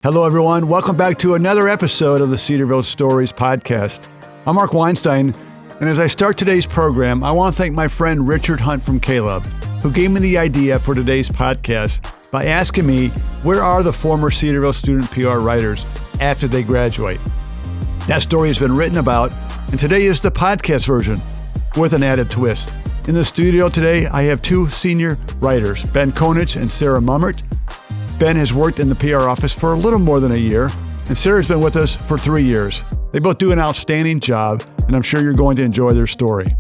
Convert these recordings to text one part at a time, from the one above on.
Hello, everyone. Welcome back to another episode of the Cedarville Stories Podcast. I'm Mark Weinstein, and as I start today's program, I want to thank my friend Richard Hunt from Caleb, who gave me the idea for today's podcast by asking me, where are the former Cedarville student PR writers after they graduate? That story has been written about, and today is the podcast version with an added twist. In the studio today, I have two senior writers, Ben Konuch and Sarah Mummert. Ben has worked in the PR office for a little more than a year, and Sarah's been with us for 3 years. They both do an outstanding job, and I'm sure you're going to enjoy their story.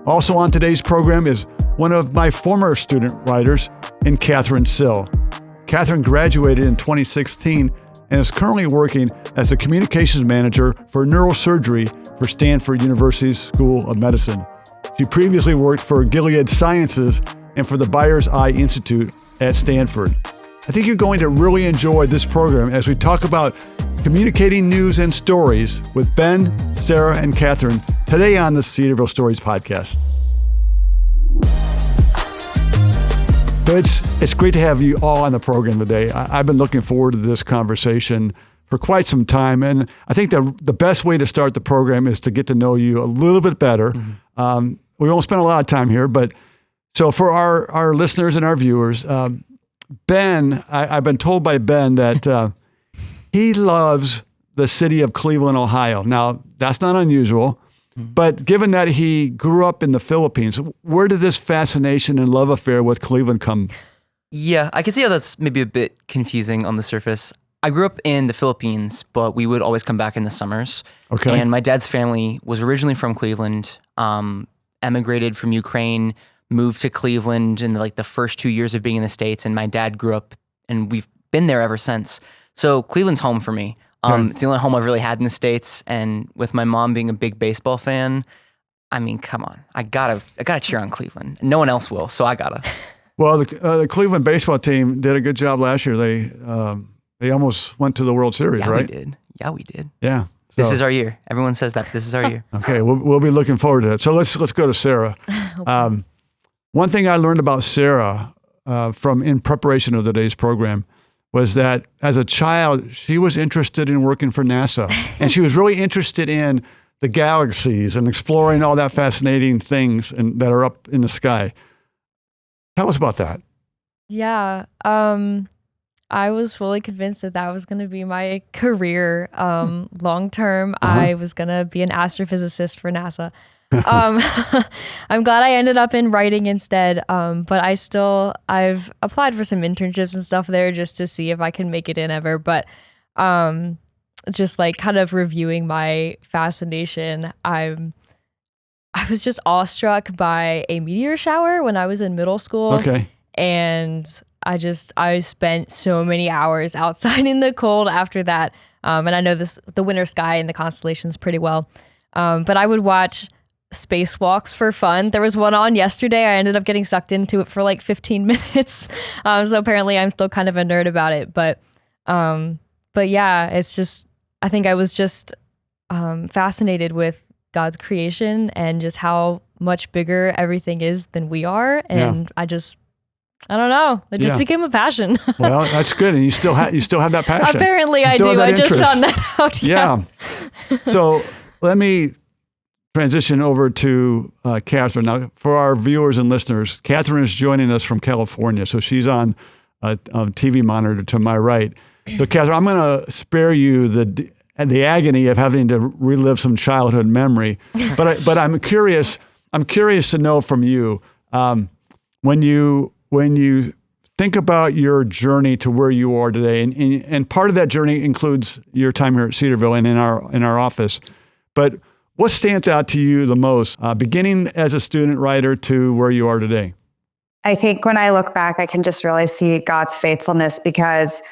Also on today's program is one of my former student writers, in Kathryn Sill. Kathryn graduated in 2016 and is currently working as a communications manager for neurosurgery for Stanford University's School of Medicine. She previously worked for Gilead Sciences and for the Byers Eye Institute at Stanford. I think you're going to really enjoy this program as we talk about communicating news and stories with Ben, Sarah, and Kathryn today on the Cedarville Stories Podcast. So it's great to have you all on the program today. I've been looking forward to this conversation for quite some time, and I think the best way to start the program is to get to know you a little bit better. Mm-hmm. We won't spend a lot of time here, but so for our listeners and our viewers, Ben, I've been told by Ben that he loves the city of Cleveland, Ohio. Now, that's not unusual, but given that he grew up in the Philippines, where did this fascination and love affair with Cleveland come? Yeah, I can see how that's maybe a bit confusing on the surface. I grew up in the Philippines, but we would always come back in the summers. Okay. And my dad's family was originally from Cleveland, emigrated from Ukraine, moved to Cleveland in the first 2 years of being in the States, and my dad grew up, and we've been there ever since. So Cleveland's home for me. It's the only home I've really had in the States, and with my mom being a big baseball fan, I mean, come on, I gotta cheer on Cleveland. No one else will, so I gotta. Well, the Cleveland baseball team did a good job last year. They almost went to the World Series, right? Yeah, we did. Yeah. This is our year. Everyone says that. This is our year. Okay, we'll be looking forward to that. So let's go to Sarah. One thing I learned about Sarah in preparation of today's program was that as a child, she was interested in working for NASA. And she was really interested in the galaxies and exploring all that fascinating things that are up in the sky. Tell us about that. Yeah. I was fully convinced that was going to be my career long term. I was going to be an astrophysicist for NASA. I'm glad I ended up in writing instead, but I've applied for some internships and stuff there just to see if I can make it in ever, but just kind of reviewing my fascination, I was just awestruck by a meteor shower when I was in middle school. Okay. And I spent so many hours outside in the cold after that, and I know the winter sky and the constellations pretty well, but I would watch spacewalks for fun. There was one on yesterday. I ended up getting sucked into it for 15 minutes. So apparently I'm still kind of a nerd about it, but yeah, it's just, I think I was just fascinated with God's creation and just how much bigger everything is than we are. And I don't know. It just became a passion. Well, that's good. And you still have that passion. Apparently I do. I just found that out. Yeah. So let me transition over to Kathryn. Now, for our viewers and listeners, Kathryn is joining us from California. So she's on a TV monitor to my right. So Kathryn, I'm going to spare you the agony of having to relive some childhood memory. But I'm curious to know from you, when you think about your journey to where you are today, and part of that journey includes your time here at Cedarville and in our office, but what stands out to you the most, beginning as a student writer to where you are today? I think when I look back, I can just really see God's faithfulness, because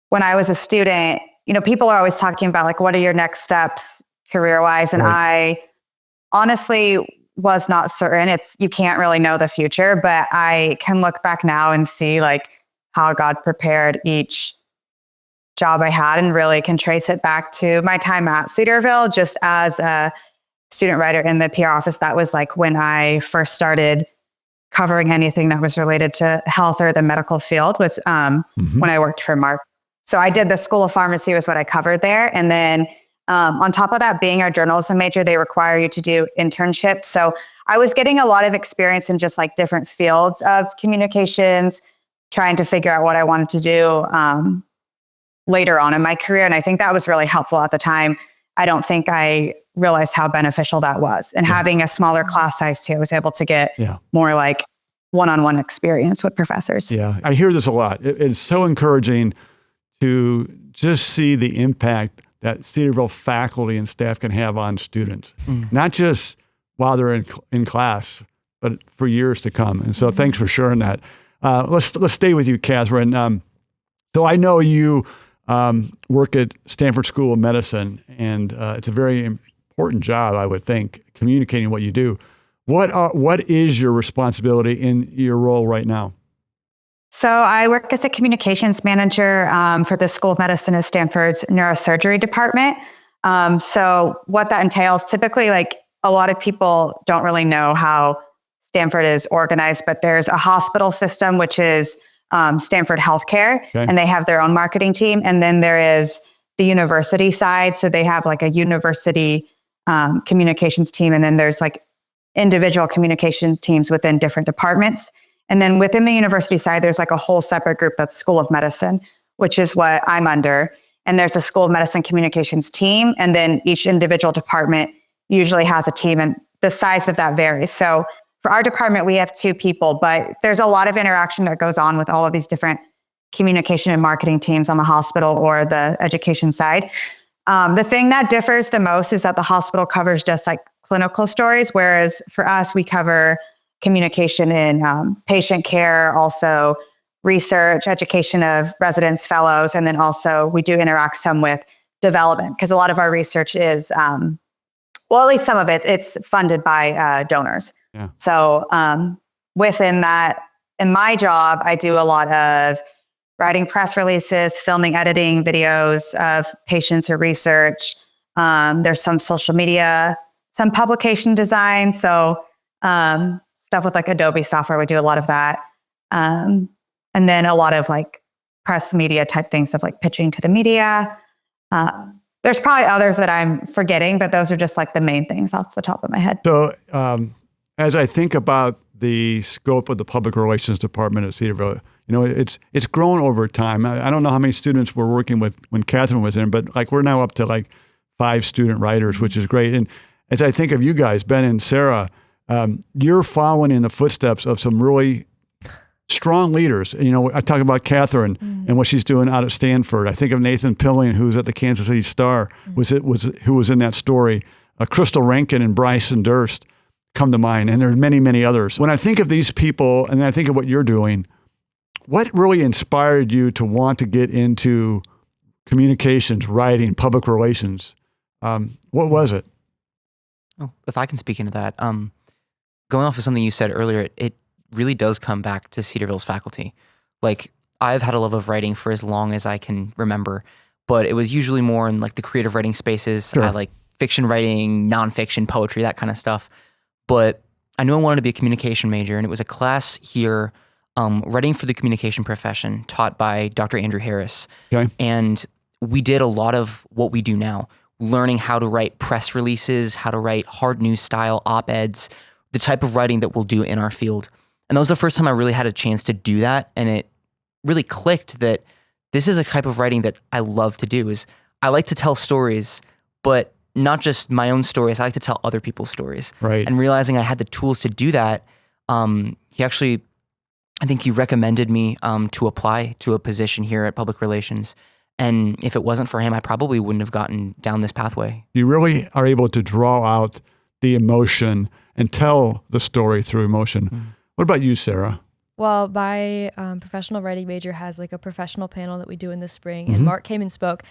when I was a student, people are always talking about what are your next steps career-wise? And I honestly was not certain. You can't really know the future, but I can look back now and see how God prepared each job I had, and really can trace it back to my time at Cedarville, just as a student writer in the PR office. That was when I first started covering anything that was related to health or the medical field, was when I worked for Mark So I did the School of Pharmacy was what I covered there. And then on top of that, being our journalism major, they require you to do internships. So I was getting a lot of experience in just like different fields of communications, trying to figure out what I wanted to do later on in my career. And I think that was really helpful at the time. I don't think I realized how beneficial that was. And having a smaller class size too, I was able to get more like one-on-one experience with professors. Yeah, I hear this a lot. It's so encouraging to just see the impact that Cedarville faculty and staff can have on students, not just while they're in class, but for years to come. And so thanks for sharing that. Let's stay with you, Kathryn. So I know you work at Stanford School of Medicine, and it's a very important job, I would think, communicating what you do. What is your responsibility in your role right now? So I work as a communications manager for the School of Medicine at Stanford's neurosurgery department. So what that entails, typically, like a lot of people don't really know how Stanford is organized, but there's a hospital system, which is Stanford Healthcare, and they have their own marketing team. And then there is the university side. So they have like a university communications team. And then there's like individual communication teams within different departments. And then within the university side, there's like a whole separate group that's School of Medicine, which is what I'm under. And there's a School of Medicine communications team. And then each individual department usually has a team, and the size of that varies. So for our department, we have 2 people, but there's a lot of interaction that goes on with all of these different communication and marketing teams on the hospital or the education side. The thing that differs the most is that the hospital covers just like clinical stories, whereas for us, we cover communication in patient care, also research, education of residents, fellows, and then also we do interact some with development, because a lot of our research is, well, at least some of it, it's funded by donors. Yeah. So within that, in my job, I do a lot of writing press releases, filming, editing videos of patients or research. There's some social media, some publication design. So stuff with like Adobe software, we do a lot of that. And then a lot of like press media type things of like pitching to the media. There's probably others that I'm forgetting, but those are just like the main things off the top of my head. So as I think about the scope of the public relations department at Cedarville, you know, it's grown over time. I don't know how many students we're working with when Kathryn was in, but like we're now up to like 5 student writers, which is great. And as I think of you guys, Ben and Sarah, you're following in the footsteps of some really strong leaders. You know, I talk about Kathryn and what she's doing out at Stanford. I think of Nathan Pilling, who's at the Kansas City Star, who was in that story. Crystal Rankin and Bryson Durst come to mind, and there's many, many others. When I think of these people and I think of what you're doing, what really inspired you to want to get into communications, writing, public relations? What was it? Oh, if I can speak into that, going off of something you said earlier, it really does come back to Cedarville's faculty. Like, I've had a love of writing for as long as I can remember, but it was usually more in like the creative writing spaces. Sure. I like fiction writing, nonfiction, poetry, that kind of stuff. But I knew I wanted to be a communication major, and it was a class here, writing for the communication profession, taught by Dr. Andrew Harris. Okay. And we did a lot of what we do now, learning how to write press releases, how to write hard news style op-eds, the type of writing that we'll do in our field. And that was the first time I really had a chance to do that. And it really clicked that this is a type of writing that I love to do. Is I like to tell stories, but not just my own stories. I like to tell other people's stories. Right. And realizing I had the tools to do that, he actually, I think he recommended me to apply to a position here at Public Relations. And if it wasn't for him, I probably wouldn't have gotten down this pathway. You really are able to draw out the emotion and tell the story through emotion. Mm-hmm. What about you, Sarah? Well, my professional writing major has like a professional panel that we do in the spring, and Mark came and spoke.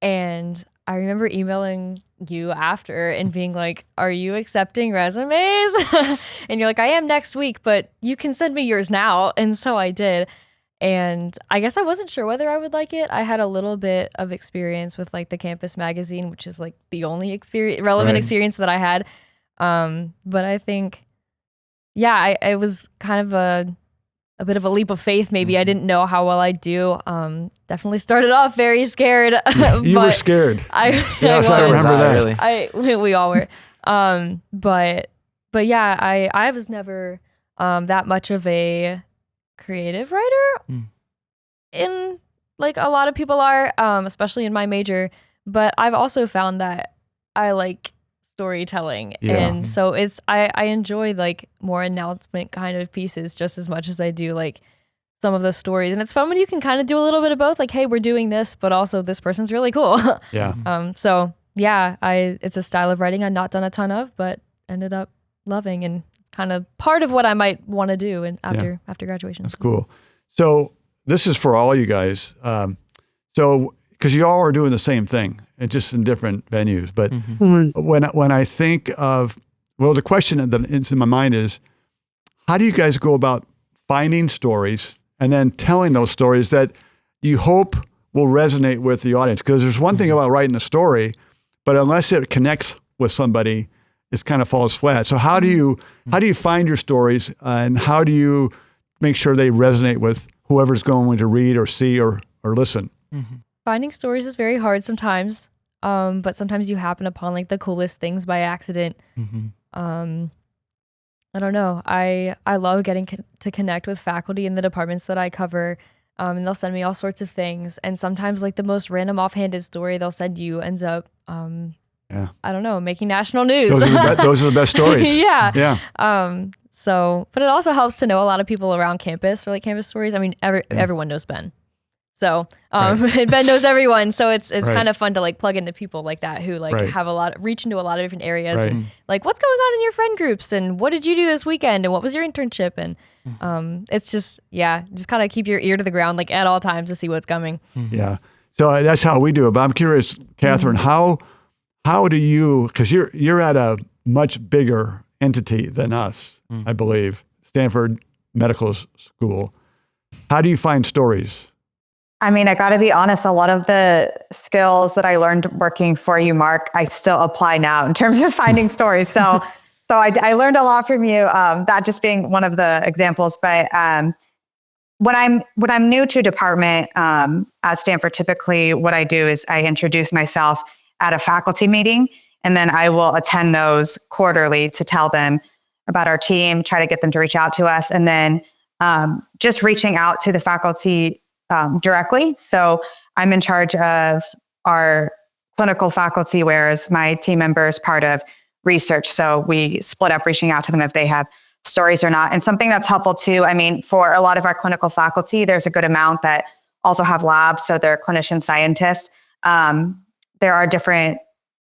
And I remember emailing you after and being like, are you accepting resumes? And you're like, I am next week, but you can send me yours now. And so I did. And I guess I wasn't sure whether I would like it. I had a little bit of experience with like the campus magazine, which is like the only relevant experience that I had. But I think, yeah, it was kind of a bit of a leap of faith. Maybe I didn't know how well I'd do. Definitely started off very scared. You were scared. I remember that. Really. We all were. But yeah, I was never that much of a creative writer. In like a lot of people are, especially in my major. But I've also found that I like storytelling, and so I enjoy like more announcement kind of pieces just as much as I do like some of the stories. And it's fun when you can kind of do a little bit of both, like, hey, we're doing this, but also this person's really cool. So yeah, it's a style of writing I've not done a ton of, but ended up loving and kind of part of what I might want to do after graduation. That's cool. So this is for all you guys. So because you all are doing the same thing, and just in different venues. But when I think of, the question that is in my mind is, how do you guys go about finding stories and then telling those stories that you hope will resonate with the audience? Because there's one thing about writing a story, but unless it connects with somebody, it kind of falls flat. So how do you find your stories, and how do you make sure they resonate with whoever's going to read or see or listen? Finding stories is very hard sometimes, but sometimes you happen upon like the coolest things by accident. I don't know. I love getting to connect with faculty in the departments that I cover, and they'll send me all sorts of things. And sometimes like the most random offhanded story they'll send you ends up, I don't know, making national news. Those are the best stories. Yeah. But it also helps to know a lot of people around campus for like campus stories. I mean, everyone knows Ben. So, Ben knows everyone. So it's kind of fun to like plug into people like that who like have reach into a lot of different areas. And, like, what's going on in your friend groups, and what did you do this weekend, and what was your internship? And it's just kind of keep your ear to the ground like at all times to see what's coming. Yeah. So that's how we do it. But I'm curious, Kathryn, how do you, because you're at a much bigger entity than us, I believe, Stanford Medical School. How do you find stories? I mean, I got to be honest, a lot of the skills that I learned working for you, Mark, I still apply now in terms of finding stories. So I learned a lot from you, that just being one of the examples. But when I'm new to a department at Stanford, typically what I do is I introduce myself at a faculty meeting, and then I will attend those quarterly to tell them about our team, try to get them to reach out to us, and then just reaching out to the faculty directly. So I'm in charge of our clinical faculty, whereas my team member is part of research. So we split up reaching out to them if they have stories or not. And something that's helpful too, I mean, for a lot of our clinical faculty, there's a good amount that also have labs. So they're clinician scientists. There are different,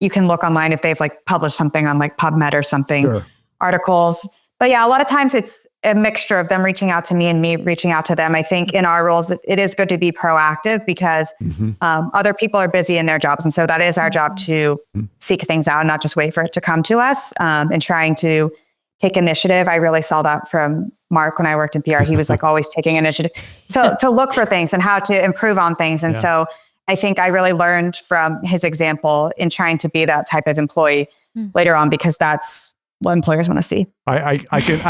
you can look online if they've like published something on like PubMed or something, articles. But yeah, a lot of times it's a mixture of them reaching out to me and me reaching out to them. I think in our roles, it is good to be proactive because other people are busy in their jobs. And so that is our job to seek things out and not just wait for it to come to us, and trying to take initiative. I really saw that from Mark when I worked in PR. He was like always taking initiative to look for things and how to improve on things. And so I think I really learned from his example in trying to be that type of employee later on, because that's what employers want to see. I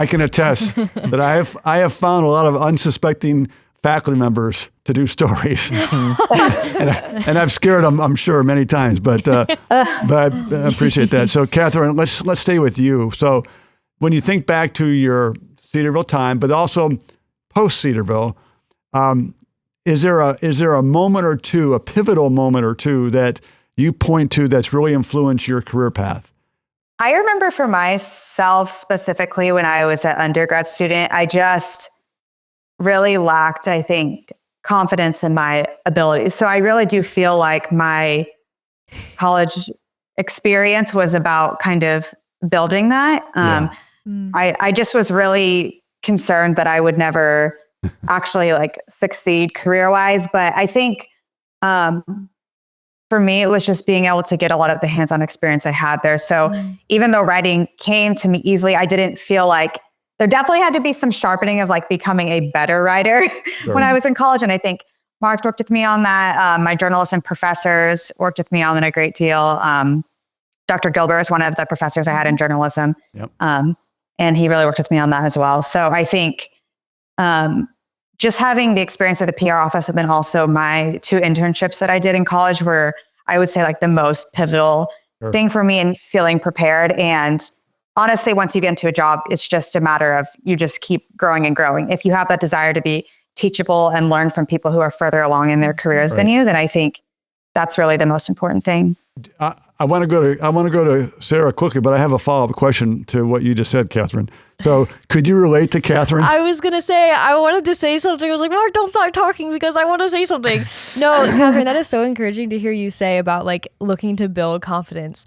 can attest that I have found a lot of unsuspecting faculty members to do stories, and I've scared them, I'm sure, many times. But I appreciate that. So, Kathryn, let's stay with you. So, when you think back to your Cedarville time, but also post Cedarville, is there a moment or two, a pivotal moment or two that you point to that's really influenced your career path? I remember for myself specifically when I was an undergrad student, I just really lacked, I think, confidence in my abilities. So I really do feel like my college experience was about kind of building that. I just was really concerned that I would never actually like succeed career-wise. But I think for me, it was just being able to get a lot of the hands-on experience I had there. So even though writing came to me easily, I didn't feel like there definitely had to be some sharpening of like becoming a better writer when I was in college. And I think Mark worked with me on that. My journalism professors worked with me on it a great deal. Dr. Gilbert is one of the professors I had in journalism. And he really worked with me on that as well. So I think just having the experience of the PR office and then also my 2 internships that I did in college were, I would say, like the most pivotal thing for me in feeling prepared. And honestly, once you get into a job, it's just a matter of you just keep growing and growing. If you have that desire to be teachable and learn from people who are further along in their careers than you, then I think that's really the most important thing. I want to go to Sarah quickly, but I have a follow-up question to what you just said, Kathryn. So could you relate to Kathryn? I was going to say, I wanted to say something. I was like, Mark, don't start talking because I want to say something. No, Kathryn, that is so encouraging to hear you say about like looking to build confidence.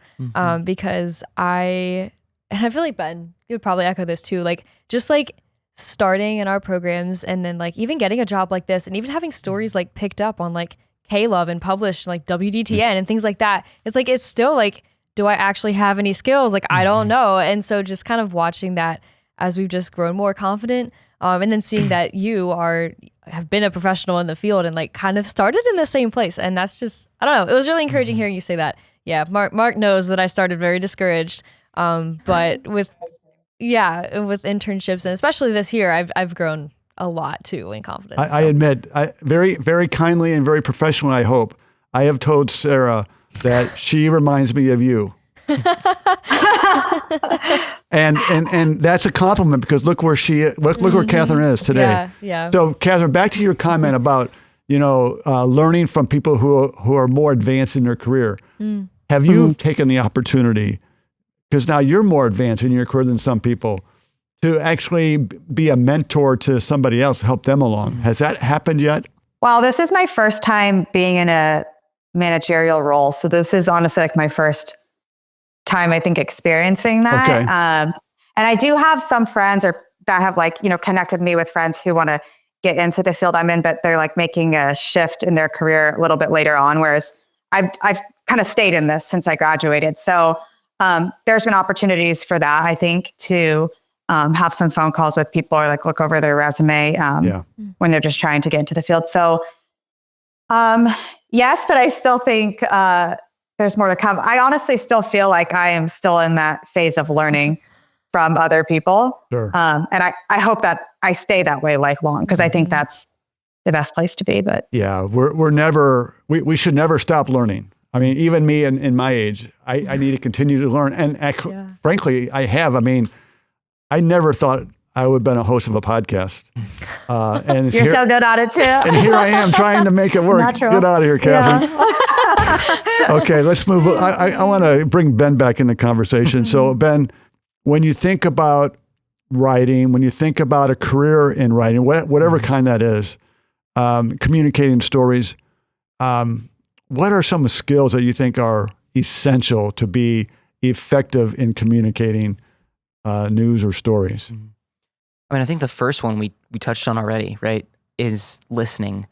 Because I feel like Ben, you would probably echo this too. Like just like starting in our programs and then like even getting a job like this and even having stories like picked up on like K-Love and published like WDTN and things like that. It's like, it's still like, do I actually have any skills? Like, I don't know. And so just kind of watching that as we've just grown more confident and then seeing that you have been a professional in the field and like kind of started in the same place. And that's just, I don't know. It was really encouraging hearing you say that. Yeah. Mark knows that I started very discouraged. But with internships and especially this year, I've grown a lot too in confidence. I admit, very, very kindly and very professionally, I hope, I have told Sarah that she reminds me of you. and that's a compliment because look where where Kathryn is today. Yeah. So Kathryn, back to your comment about, learning from people who are more advanced in their career. Have you taken the opportunity, because now you're more advanced in your career than some people, to actually be a mentor to somebody else, help them along? Has that happened yet? Well, this is my first time being in a managerial role. So this is honestly like my first time, I think, experiencing that. Okay. And I do have some friends that have like, connected me with friends who want to get into the field I'm in, but they're like making a shift in their career a little bit later on. Whereas I've kind of stayed in this since I graduated. So there's been opportunities for that, I think, to have some phone calls with people or like look over their resume when they're just trying to get into the field. So yes, but I still think there's more to come. I honestly still feel like I am still in that phase of learning from other people. Sure. And I hope that I stay that way lifelong because I think that's the best place to be. But yeah, we should never stop learning. I mean, even me in my age, I need to continue to learn. And frankly, I have. I mean, I never thought I would have been a host of a podcast. And you're so good at it too. And here I am trying to make it work. Natural. Get out of here, Kathryn. Yeah. Okay, let's move. I want to bring Ben back in the conversation. So Ben, when you think about writing, when you think about a career in writing, whatever kind that is, communicating stories, what are some skills that you think are essential to be effective in communicating news or stories? I mean, I think the first one we touched on already, right, is listening.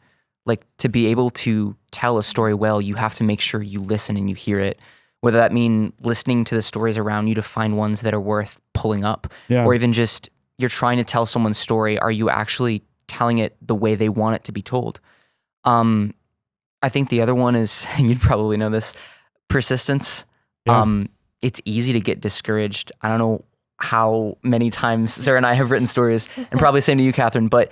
Like, to be able to tell a story well, you have to make sure you listen and you hear it. Whether that mean listening to the stories around you to find ones that are worth pulling up, or even just you're trying to tell someone's story, are you actually telling it the way they want it to be told? I think the other one is, you'd probably know this, persistence. Yeah. It's easy to get discouraged. I don't know how many times Sarah and I have written stories, and probably same to you, Kathryn, but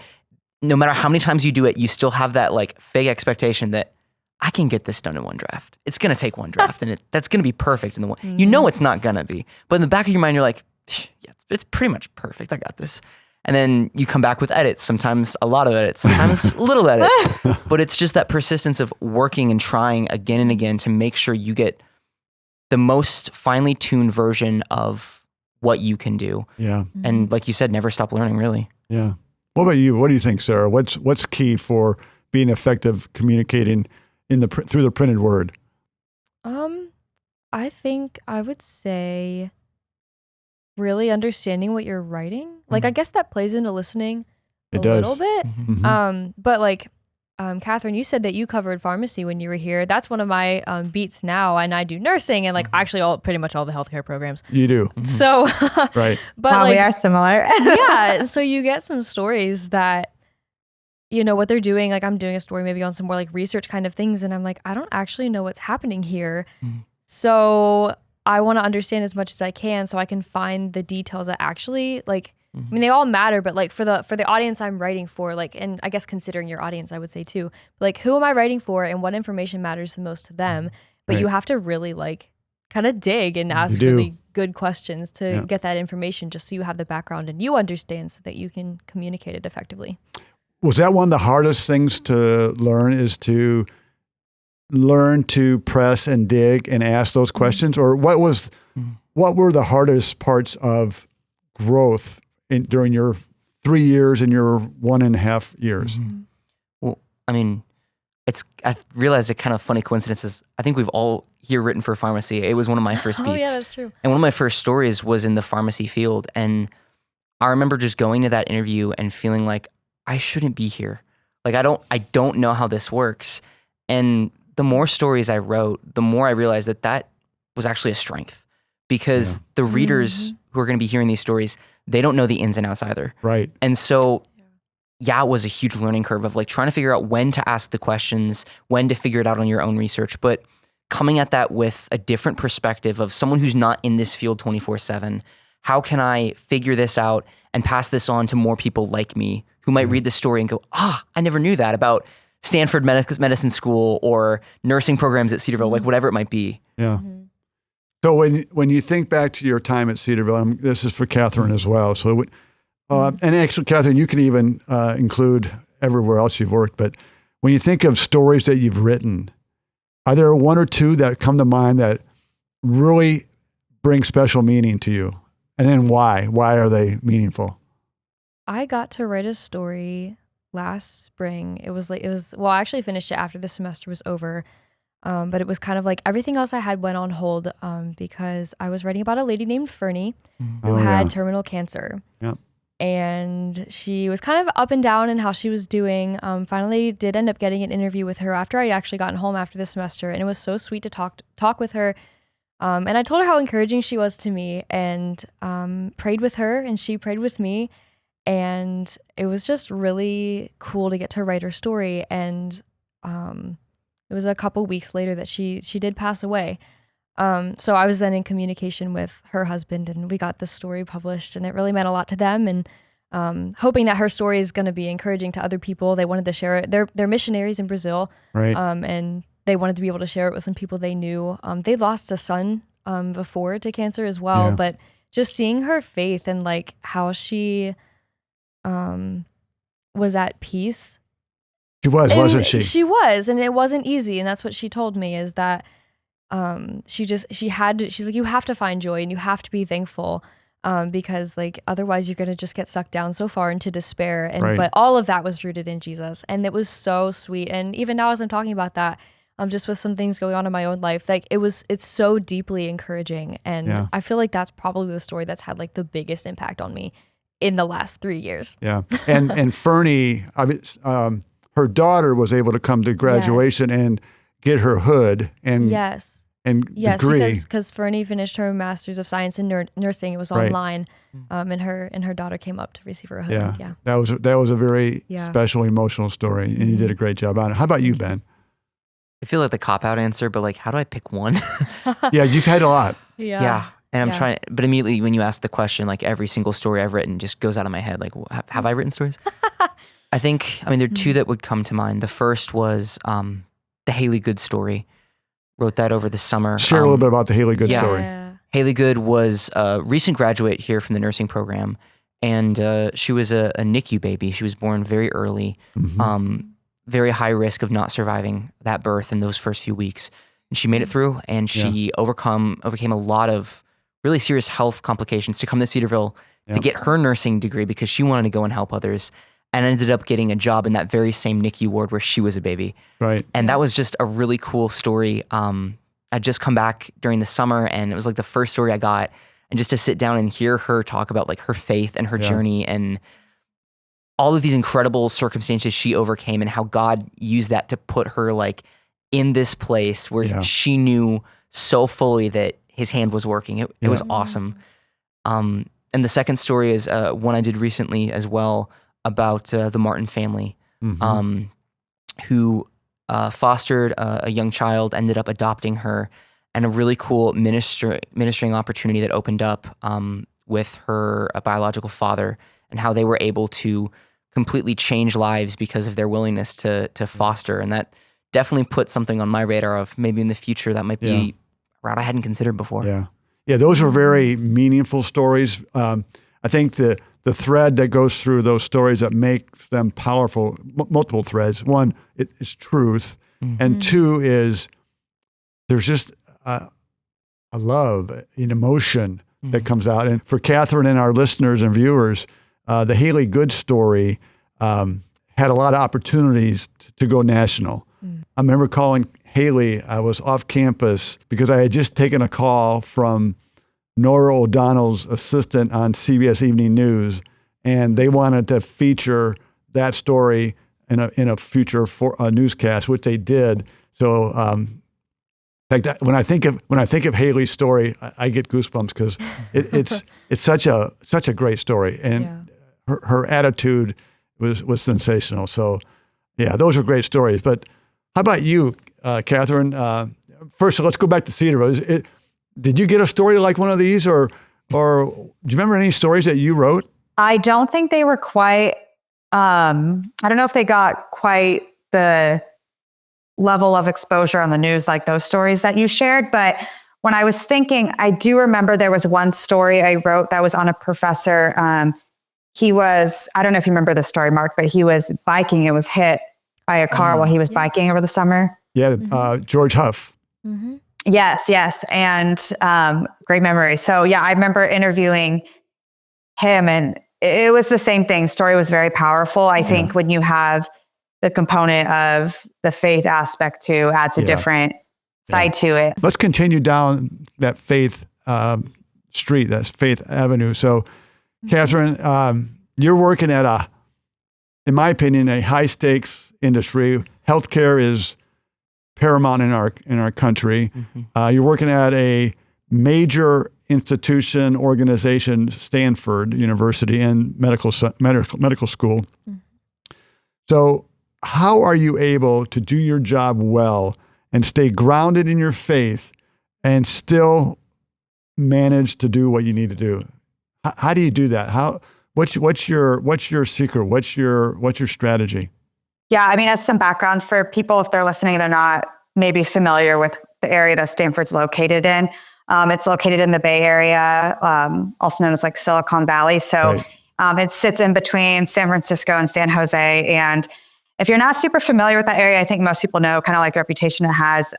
no matter how many times you do it, you still have that like fake expectation that I can get this done in one draft. It's going to take one draft and that's going to be perfect in the one. You know it's not going to be. But in the back of your mind, you're like, yeah, it's pretty much perfect. I got this. And then you come back with edits, sometimes a lot of edits, sometimes little edits. But it's just that persistence of working and trying again and again to make sure you get the most finely tuned version of what you can do. Yeah. And like you said, never stop learning, really. Yeah. What about you? What do you think, Sarah? What's key for being effective communicating through the printed word? I think I would say really understanding what you're writing. Like, I guess that plays into listening a little bit. But like, Kathryn, you said that you covered pharmacy when you were here. That's one of my beats now, and I do nursing and like actually pretty much all the healthcare programs. You do. So, right. But wow, we are similar. Yeah. So you get some stories that, what they're doing. Like, I'm doing a story maybe on some more like research kind of things, and I'm like, I don't actually know what's happening here. So I want to understand as much as I can so I can find the details that actually like I mean, they all matter, but like for the audience I'm writing for, like, and I guess considering your audience, I would say too, like, who am I writing for and what information matters the most to them? But you have to really like kind of dig and ask really good questions to get that information, just so you have the background and you understand, so that you can communicate it effectively. Was that one of the hardest things to learn, is to learn to press and dig and ask those questions? Or what were the hardest parts of growth during your 3 years and your 1.5 years? Well, I mean, I realized a kind of funny coincidence is I think we've all here written for pharmacy. It was one of my first beats. Oh yeah, that's true. And one of my first stories was in the pharmacy field. And I remember just going to that interview and feeling like I shouldn't be here. Like I don't know how this works. And the more stories I wrote, the more I realized that was actually a strength, because the readers who are going to be hearing these stories, they don't know the ins and outs either. Right. And so, it was a huge learning curve of like trying to figure out when to ask the questions, when to figure it out on your own research, but coming at that with a different perspective of someone who's not in this field 24/7. How can I figure this out and pass this on to more people like me who might read the story and go, I never knew that about Stanford Medicine School or nursing programs at Cedarville, like whatever it might be. Yeah. So when you think back to your time at Cedarville, this is for Kathryn as well. So, and actually, Kathryn, you can even include everywhere else you've worked. But when you think of stories that you've written, are there one or two that come to mind that really bring special meaning to you? And then why? Why are they meaningful? I got to write a story last spring. I actually finished it after the semester was over. But it was kind of like everything else I had went on hold because I was writing about a lady named Fernie who had terminal cancer. Yep. And she was kind of up and down in how she was doing. Finally did end up getting an interview with her after I actually gotten home after the semester. And it was so sweet to talk with her. And I told her how encouraging she was to me, and prayed with her, and she prayed with me. And it was just really cool to get to write her story. And it was a couple weeks later that she did pass away. So I was then in communication with her husband, and we got this story published, and it really meant a lot to them. And hoping that her story is going to be encouraging to other people. They wanted to share it. They're missionaries in Brazil, right? And they wanted to be able to share it with some people they knew. They lost a son before to cancer as well, but just seeing her faith and like how she was at peace. She was, wasn't she? She was, and it wasn't easy. And that's what she told me, is that she's like, you have to find joy and you have to be thankful, because like otherwise you're going to just get sucked down so far into despair. And but all of that was rooted in Jesus, and it was so sweet. And even now, as I'm talking about that, just with some things going on in my own life, like it's so deeply encouraging. And I feel like that's probably the story that's had like the biggest impact on me in the last 3 years. Yeah. And Fernie, her daughter was able to come to graduation and get her hood and degree. Because Fernie finished her Master's of Science in Nursing. It was online, and her daughter came up to receive her hood. Yeah. That was a very special, emotional story, and you did a great job on it. How about you, Ben? I feel like the cop-out answer, but like, how do I pick one? Yeah, you've had a lot. Yeah. And I'm trying, but immediately when you ask the question, like every single story I've written just goes out of my head. Like, have I written stories? there are two that would come to mind. The first was the Haley Good story. Wrote that over the summer. Share a little bit about the Haley Good story. Haley Good was a recent graduate here from the nursing program, and she was a NICU baby. She was born very early, very high risk of not surviving that birth in those first few weeks. And she made it through, and she overcame a lot of really serious health complications to come to Cedarville to get her nursing degree because she wanted to go and help others, and ended up getting a job in that very same NICU ward where she was a baby. Right. And that was just a really cool story. I'd just come back during the summer, and it was like the first story I got, and just to sit down and hear her talk about like her faith and her journey and all of these incredible circumstances she overcame, and how God used that to put her like in this place where she knew so fully that his hand was working. It was awesome. And the second story is one I did recently as well about the Martin family, who fostered a young child, ended up adopting her, and a really cool ministering opportunity that opened up with her biological father and how they were able to completely change lives because of their willingness to foster. And that definitely put something on my radar of maybe in the future that might be a route I hadn't considered before. Yeah, those are very meaningful stories. I think the thread that goes through those stories that makes them powerful, multiple threads. One, it's truth. And two is there's just a love, an emotion that comes out. And for Kathryn and our listeners and viewers, the Haley Good story had a lot of opportunities to go national. I remember calling Haley. I was off campus because I had just taken a call from Nora O'Donnell's assistant on CBS Evening News, and they wanted to feature that story in a future newscast, which they did. So, in fact, when I think of Haley's story, I get goosebumps because it's such a great story, and her attitude was sensational. So, yeah, those are great stories. But how about you, Kathryn? First, let's go back to Cedarville. Did you get a story like one of these, or do you remember any stories that you wrote? I don't think they were quite. I don't know if they got quite the level of exposure on the news like those stories that you shared. But when I was thinking, I do remember there was one story I wrote that was on a professor. He was, I don't know if you remember the story, Mark, but he was biking. It was hit by a car while he was biking over the summer. Yeah, George Huff. Mm-hmm. Yes. And great memory. So yeah, I remember interviewing him, and it was the same thing. Story was very powerful. I think when you have the component of the faith aspect too, adds a different side to it. Let's continue down that faith street, that's Faith Avenue. So Kathryn, you're working at in my opinion, a high stakes industry. Healthcare is paramount in our country. You're working at a major institution, organization, Stanford University, and medical school. So how are you able to do your job well and stay grounded in your faith and still manage to do what you need to do? How do you do that? What's your secret? What's your strategy? Yeah, I mean, as some background for people, if they're listening, they're not maybe familiar with the area that Stanford's located in. It's located in the Bay Area, also known as like Silicon Valley. So it sits in between San Francisco and San Jose. And if you're not super familiar with that area, I think most people know kind of like the reputation it has.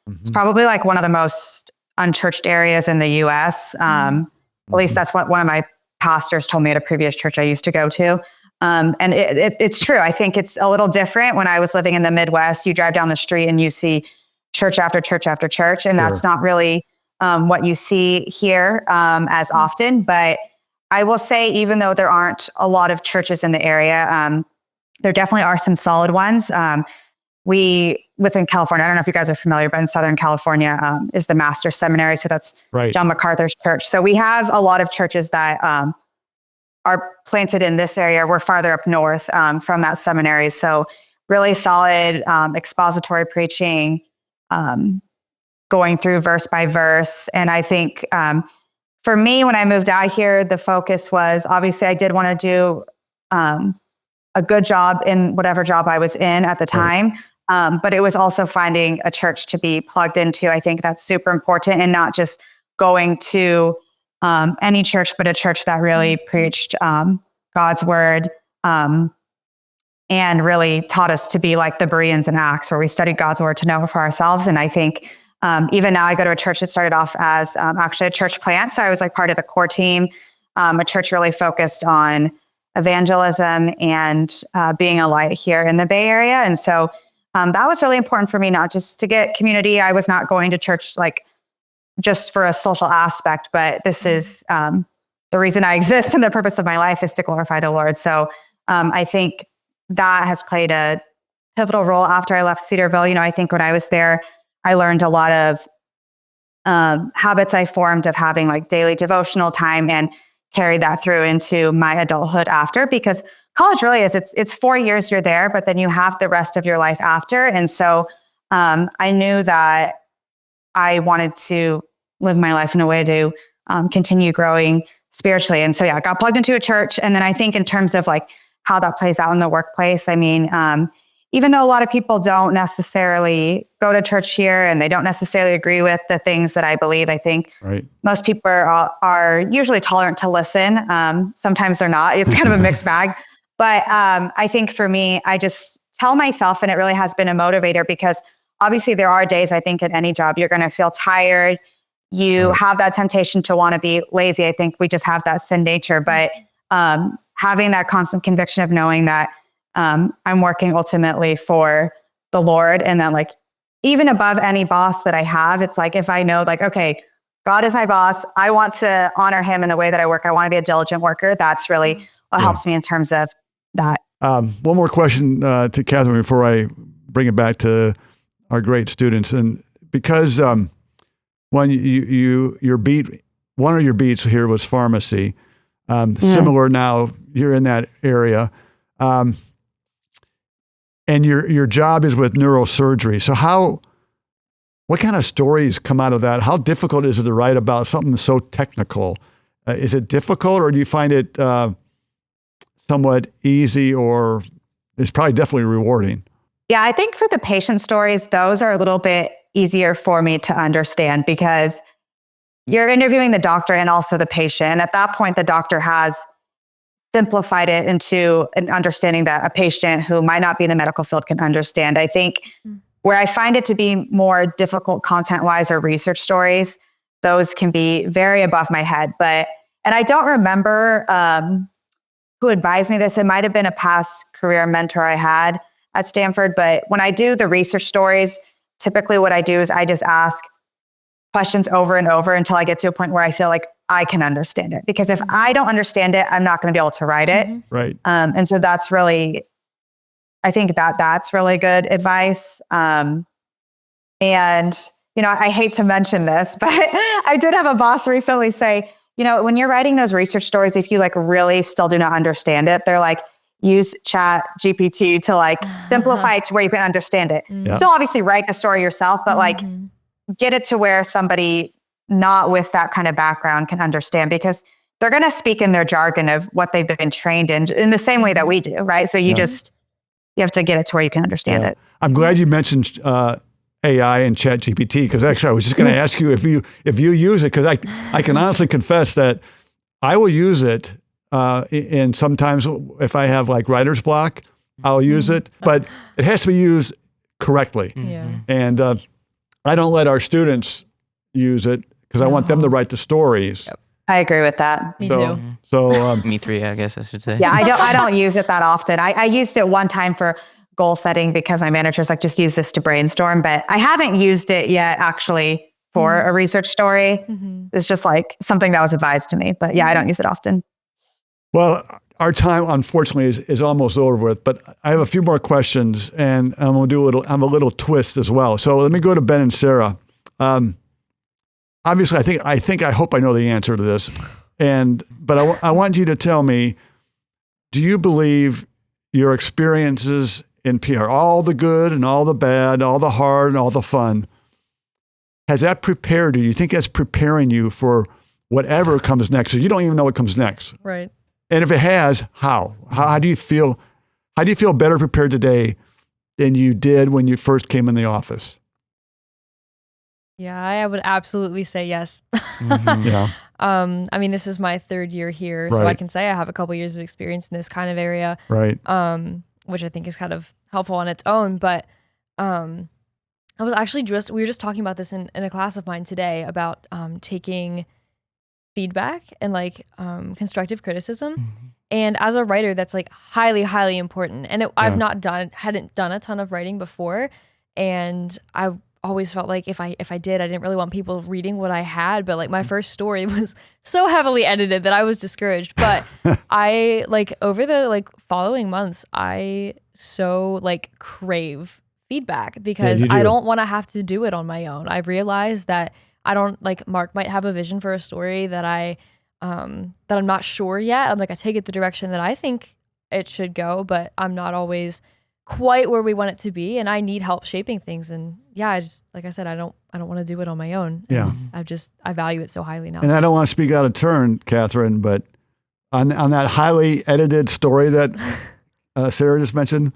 It's probably like one of the most unchurched areas in the US. At least that's what one of my pastors told me at a previous church I used to go to. And it's true. I think it's a little different. When I was living in the Midwest, you drive down the street and you see church after church after church. And that's not really what you see here as often. But I will say, even though there aren't a lot of churches in the area, there definitely are some solid ones. Within California, I don't know if you guys are familiar, but in Southern California is the Master's Seminary. So that's John MacArthur's church. So we have a lot of churches that are planted in this area. We're farther up north from that seminary. So really solid expository preaching, going through verse by verse. And I think for me, when I moved out here, the focus was, obviously I did want to do a good job in whatever job I was in at the time. But it was also finding a church to be plugged into. I think that's super important, and not just going to any church, but a church that really preached God's word and really taught us to be like the Bereans in Acts, where we studied God's word to know it for ourselves. And I think even now I go to a church that started off as actually a church plant. So I was like part of the core team, a church really focused on evangelism and being a light here in the Bay Area. And so that was really important for me, not just to get community. I was not going to church like just for a social aspect, but this is the reason I exist, and the purpose of my life is to glorify the Lord. So I think that has played a pivotal role after I left Cedarville. You know, I think when I was there, I learned a lot of habits I formed of having like daily devotional time, and carried that through into my adulthood after, because college really is, it's 4 years you're there, but then you have the rest of your life after. And so I knew that I wanted to live my life in a way to continue growing spiritually. And so, yeah, I got plugged into a church. And then I think in terms of like how that plays out in the workplace, I mean, even though a lot of people don't necessarily go to church here and they don't necessarily agree with the things that I believe, I think most people are usually tolerant to listen. Sometimes they're not. It's kind of a mixed bag. But I think for me, I just tell myself, and it really has been a motivator, because obviously there are days, I think, at any job, you're going to feel tired. You have that temptation to want to be lazy. I think we just have that sin nature. But having that constant conviction of knowing that I'm working ultimately for the Lord, and that like, even above any boss that I have, it's like, if I know like, okay, God is my boss, I want to honor him in the way that I work. I want to be a diligent worker. That's really what helps me in terms of that. One more question to Kathryn before I bring it back to our great students. And because one of your beats here was pharmacy, similar now, you're in that area. And your job is with neurosurgery. So what kind of stories come out of that? How difficult is it to write about something so technical? Is it difficult, or do you find it somewhat easy, or it's probably definitely rewarding? Yeah, I think for the patient stories, those are a little bit easier for me to understand, because you're interviewing the doctor and also the patient. And at that point, the doctor has simplified it into an understanding that a patient who might not be in the medical field can understand. I think where I find it to be more difficult content-wise are research stories. Those can be very above my head. And I don't remember who advised me this. It might have been a past career mentor I had at Stanford. But when I do the research stories, typically what I do is I just ask questions over and over until I get to a point where I feel like I can understand it. Because if I don't understand it, I'm not going to be able to write it. Right. And so that's really, I think that's really good advice. And, I hate to mention this, but I did have a boss recently say, when you're writing those research stories, if you like really still do not understand it, they're like, use Chat GPT to like simplify it to where you can understand it. Yeah. Still obviously write the story yourself, but like get it to where somebody not with that kind of background can understand, because they're going to speak in their jargon of what they've been trained in the same way that we do. Right. So you have to get it to where you can understand it. I'm glad you mentioned AI and Chat GPT, because actually I was just going to ask you if you use it, because I can honestly confess that I will use it. And sometimes if I have like writer's block, I'll use it, but it has to be used correctly. And I don't let our students use it because I want them to write the stories. Yep. I agree with that. Me too. So me three, I guess I should say. Yeah, I don't use it that often. I used it one time for goal setting because my manager's like, just use this to brainstorm, but I haven't used it yet actually for a research story. It's just like something that was advised to me, but yeah, I don't use it often. Well, our time, unfortunately, is almost over with, but I have a few more questions, and I'm going to do a little twist as well. So let me go to Ben and Sarah. Obviously, I hope I know the answer to this, but I want you to tell me, do you believe your experiences in PR, all the good and all the bad, all the hard and all the fun, has that prepared you? You think that's preparing you for whatever comes next? So you don't even know what comes next. Right. And if it has, how? How do you feel? How do you feel better prepared today than you did when you first came in the office? Yeah, I would absolutely say yes. Yeah. I mean, this is my third year here, so I can say I have a couple years of experience in this kind of area. Right. Which I think is kind of helpful on its own. But I was actually we were just talking about this in a class of mine today about taking feedback and like constructive criticism. And as a writer, that's like highly, highly important. And I've hadn't done a ton of writing before. And I always felt like if I did, I didn't really want people reading what I had. But like my first story was so heavily edited that I was discouraged. But I like over the like following months, I so like crave feedback because I don't want to have to do it on my own. I realized that I don't like Mark might have a vision for a story that I'm not sure yet. I'm like, I take it the direction that I think it should go, but I'm not always quite where we want it to be. And I need help shaping things. And yeah, like I said, I don't want to do it on my own. Yeah. I value it so highly now. And I don't want to speak out of turn, Kathryn, but on that highly edited story that Sarah just mentioned,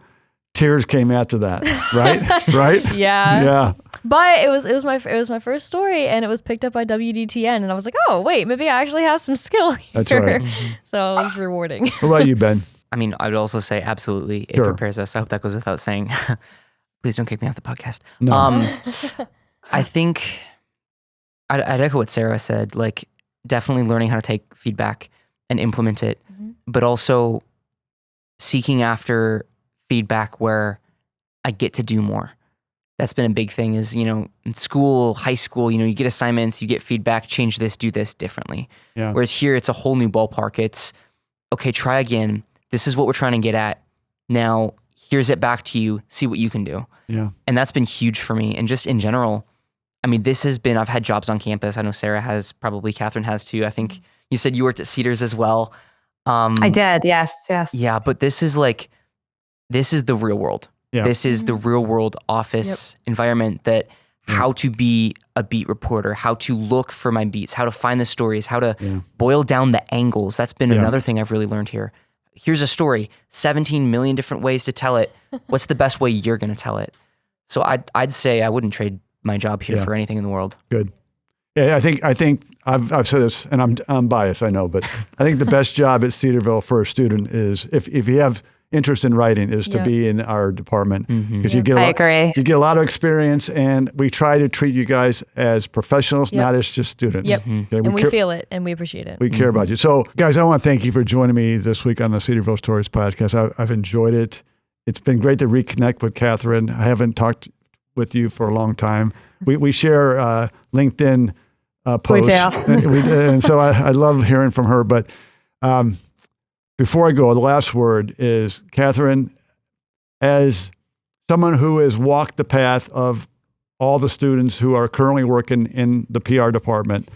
tears came after that, right? Right? Yeah. Yeah. But it was my first story, and it was picked up by WDTN, and I was like, oh wait, maybe I actually have some skill here. That's right. So it was rewarding. What about you, Ben? I mean, I would also say absolutely it prepares us. I hope that goes without saying. Please don't kick me off the podcast. No. I think I'd echo what Sarah said, like definitely learning how to take feedback and implement it, but also seeking after feedback where I get to do more. That's been a big thing is, in school, high school, you get assignments, you get feedback, change this, do this differently. Yeah. Whereas here, it's a whole new ballpark. It's, okay, try again. This is what we're trying to get at. Now, here's it back to you. See what you can do. Yeah. And that's been huge for me. And just in general, I mean, I've had jobs on campus. I know Sarah has, probably Kathryn has too. I think you said you worked at Cedars as well. I did. Yes. Yeah. But this is the real world. Yeah. This is the real world office environment that how to be a beat reporter, how to look for my beats, how to find the stories, how to boil down the angles. That's been another thing I've really learned here. Here's a story, 17 million different ways to tell it. What's the best way you're going to tell it? So I'd say I wouldn't trade my job here for anything in the world. Good. Yeah, I think I've said this, and I'm biased, I know, but I think the best job at Cedarville for a student is if you have interest in writing is to be in our department because you get a lot of experience, and we try to treat you guys as professionals, not as just students. Yep. Okay, and we feel it and we appreciate it. We care about you. So guys, I want to thank you for joining me this week on the Cedarville Stories podcast. I've enjoyed it. It's been great to reconnect with Kathryn. I haven't talked with you for a long time. We share LinkedIn posts. We do. And so I love hearing from her. But before I go, the last word is, Kathryn, as someone who has walked the path of all the students who are currently working in the PR department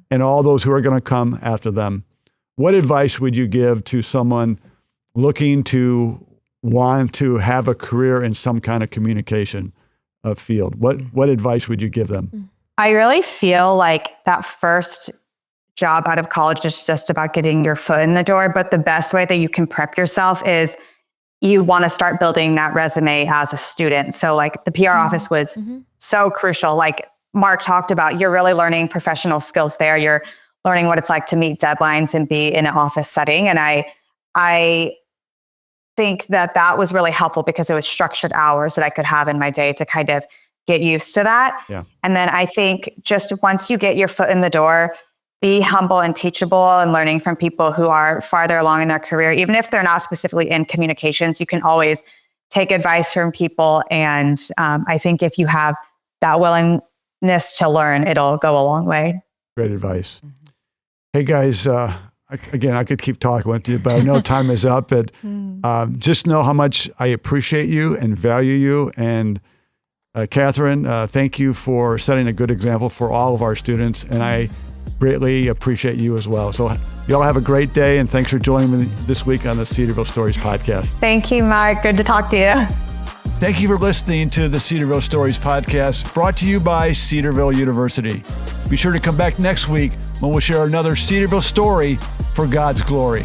and all those who are going to come after them, what advice would you give to someone looking to want to have a career in some kind of communication field? What advice would you give them? I really feel like that first job out of college is just about getting your foot in the door. But the best way that you can prep yourself is you want to start building that resume as a student. So like the PR office was so crucial. Like Mark talked about, you're really learning professional skills there. You're learning what it's like to meet deadlines and be in an office setting. And I think that was really helpful because it was structured hours that I could have in my day to kind of get used to that. Yeah. And then I think just once you get your foot in the door, be humble and teachable and learning from people who are farther along in their career. Even if they're not specifically in communications, you can always take advice from people. And I think if you have that willingness to learn, it'll go a long way. Great advice. Hey guys, again, I could keep talking with you, but I know time is up. And just know how much I appreciate you and value you. And Kathryn, thank you for setting a good example for all of our students. And I greatly appreciate you as well. So y'all have a great day, and thanks for joining me this week on the Cedarville Stories podcast. Thank you, Mark. Good to talk to you. Thank you for listening to the Cedarville Stories podcast, brought to you by Cedarville University. Be sure to come back next week when we'll share another Cedarville story for God's glory.